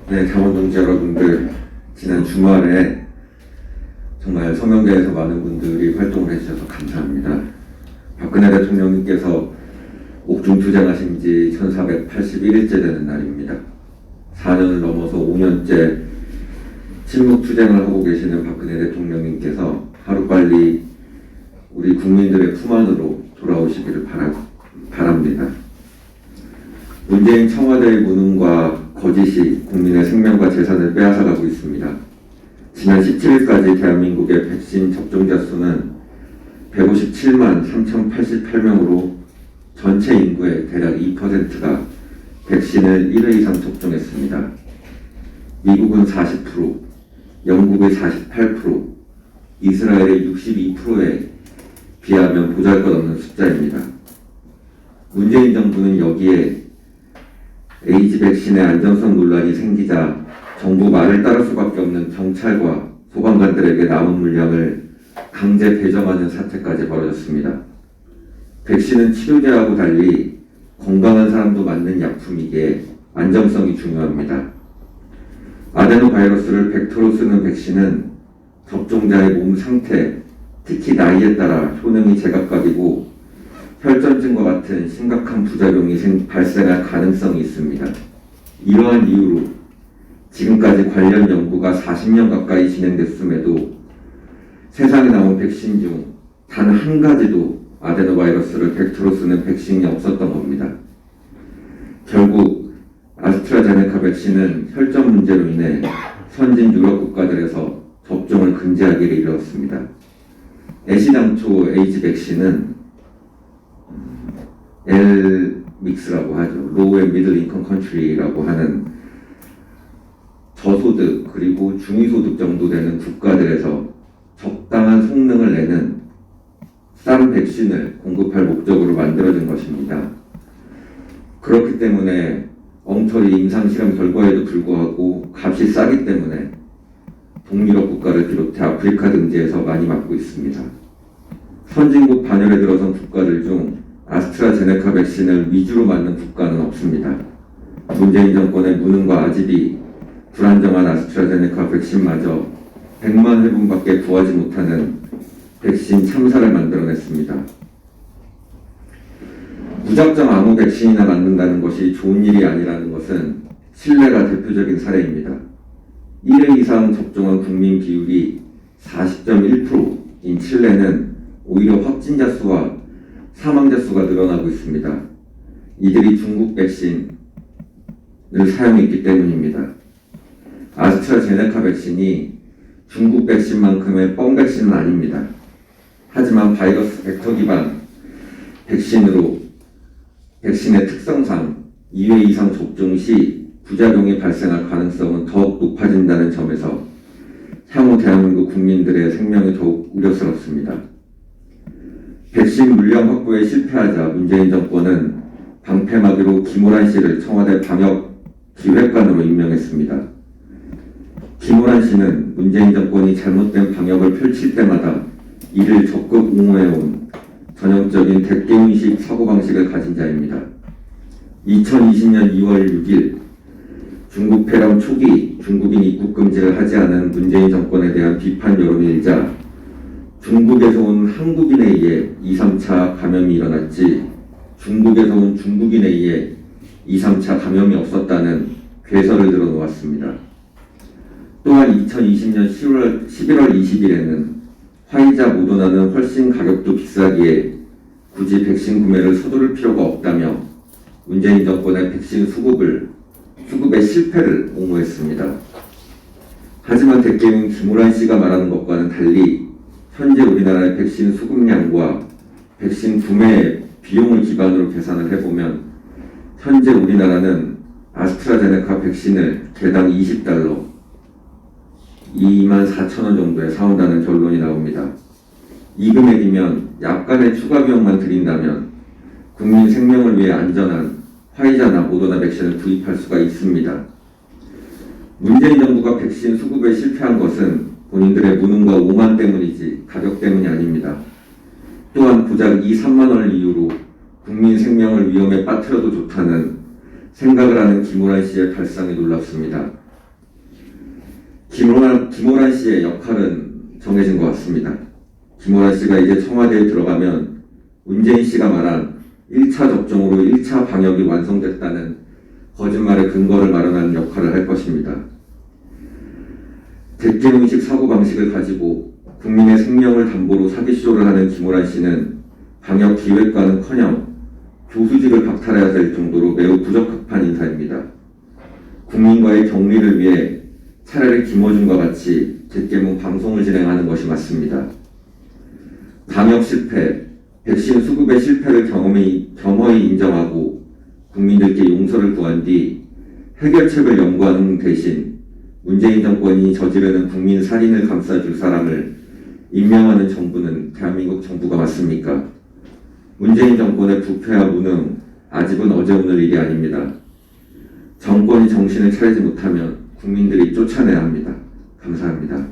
네, 자원동지 여러분들, 지난 주말에 정말 서명대에서 많은 분들이 활동을 해주셔서 감사합니다. 박근혜 대통령님께서 옥중 투쟁하신 지 1481일째 되는 날입니다. 4년을 넘어서 5년째 침묵 투쟁을 하고 계시는 박근혜 대통령님께서 하루빨리 우리 국민들의 품 안으로 돌아오시기를 바랍니다. 문재인 청와대의 무능과 거짓이 국민의 생명과 재산을 빼앗아가고 있습니다. 지난 17일까지 대한민국의 백신 접종자 수는 157만 3,088명으로 전체 인구의 대략 2%가 백신을 1회 이상 접종했습니다. 미국은 40%, 영국의 48%, 이스라엘의 62%에 비하면 보잘것없는 숫자입니다. 문재인 정부는 여기에 에이즈 백신의 안전성 논란이 생기자 정부 말을 따를 수밖에 없는 경찰과 소방관들에게 남은 물량을 강제 배정하는 사태까지 벌어졌습니다. 백신은 치료제하고 달리 건강한 사람도 맞는 약품이기에 안정성이 중요합니다. 아데노바이러스를 벡터로 쓰는 백신은 접종자의 몸 상태, 특히 나이에 따라 효능이 제각각이고 혈전증과 같은 심각한 부작용이 발생할 가능성이 있습니다. 이러한 이유로 지금까지 관련 연구가 40년 가까이 진행됐음에도 세상에 나온 백신 중 단 한 가지도 아데노바이러스를 벡터로 쓰는 백신이 없었던 겁니다. 결국 아스트라제네카 백신은 혈전 문제로 인해 선진 유럽 국가들에서 접종을 금지하기를 이르렀습니다. 애시당초 에이즈 백신은 LMICS라고 하죠. Low and Middle Income Country라고 하는 저소득 그리고 중위소득 정도 되는 국가들에서 적당한 성능을 내는 싼 백신을 공급할 목적으로 만들어진 것입니다. 그렇기 때문에 엉터리 임상실험 결과에도 불구하고 값이 싸기 때문에 동유럽 국가를 비롯해 아프리카 등지에서 많이 맞고 있습니다. 선진국 반열에 들어선 국가들 중 아스트라제네카 백신을 위주로 맞는 국가는 없습니다. 문재인 정권의 무능과 아집이 불안정한 아스트라제네카 백신마저 100만 회분밖에 구하지 못하는 백신 참사를 만들어냈습니다. 무작정 아무 백신이나 맞는다는 것이 좋은 일이 아니라는 것은 칠레가 대표적인 사례입니다. 1회 이상 접종한 국민 비율이 40.1%인 칠레는 오히려 확진자 수와 사망자 수가 늘어나고 있습니다. 이들이 중국 백신을 사용했기 때문입니다. 아스트라제네카 백신이 중국 백신만큼의 뻥 백신은 아닙니다. 하지만 바이러스 벡터 기반 백신으로 백신의 특성상 2회 이상 접종 시 부작용이 발생할 가능성은 더욱 높아진다는 점에서 향후 대한민국 국민들의 생명이 더욱 우려스럽습니다. 백신 물량 확보에 실패하자 문재인 정권은 방패막이로 김호란 씨를 청와대 방역기획관으로 임명했습니다. 김호란 씨는 문재인 정권이 잘못된 방역을 펼칠 때마다 이를 적극 옹호해온 전형적인 대깨문식 사고방식을 가진 자입니다. 2020년 2월 6일 중국 폐렴 초기 중국인 입국 금지를 하지 않은 문재인 정권에 대한 비판 여론이 일자 중국에서 온 한국인에 의해 2, 3차 감염이 일어났지 중국에서 온 중국인에 의해 2, 3차 감염이 없었다는 괴설을 들어놓았습니다. 또한 2020년 11월 20일에는 화이자 모더나는 훨씬 가격도 비싸기에 굳이 백신 구매를 서두를 필요가 없다며 문재인 정권의 백신 수급의 실패를 옹호했습니다. 하지만 대개는 김호란 씨가 말하는 것과는 달리 현재 우리나라의 백신 수급량과 백신 구매 비용을 기반으로 계산을 해보면 현재 우리나라는 아스트라제네카 백신을 개당 $20, 24,000원 정도에 사온다는 결론이 나옵니다. 이 금액이면 약간의 추가 비용만 들인다면 국민 생명을 위해 안전한 화이자나 모더나 백신을 구입할 수가 있습니다. 문재인 정부가 백신 수급에 실패한 것은 본인들의 무능과 오만 때문이지 가격 때문이 아닙니다. 또한 고작 2, 3만 원을 이유로 국민 생명을 위험에 빠뜨려도 좋다는 생각을 하는 김호란 씨의 발상이 놀랍습니다. 김호란 씨의 역할은 정해진 것 같습니다. 김호란 씨가 이제 청와대에 들어가면 문재인 씨가 말한 1차 접종으로 1차 방역이 완성됐다는 거짓말의 근거를 마련하는 역할을 할 것입니다. 대통령식 사고방식을 가지고 국민의 생명을 담보로 사기쇼를 하는 김호란 씨는 방역 기획과는커녕 교수직을 박탈해야 될 정도로 매우 부적합한 인사입니다. 국민과의 격리를 위해 차라리 김어준과 같이 갯개문 방송을 진행하는 것이 맞습니다. 방역 실패, 백신 수급의 실패를 겸허히 인정하고 국민들께 용서를 구한 뒤 해결책을 연구하는 대신 문재인 정권이 저지르는 국민 살인을 감싸줄 사람을 임명하는 정부는 대한민국 정부가 맞습니까? 문재인 정권의 부패와 무능, 아직은 어제 오늘 일이 아닙니다. 정권이 정신을 차리지 못하면 국민들이 쫓아내야 합니다. 감사합니다.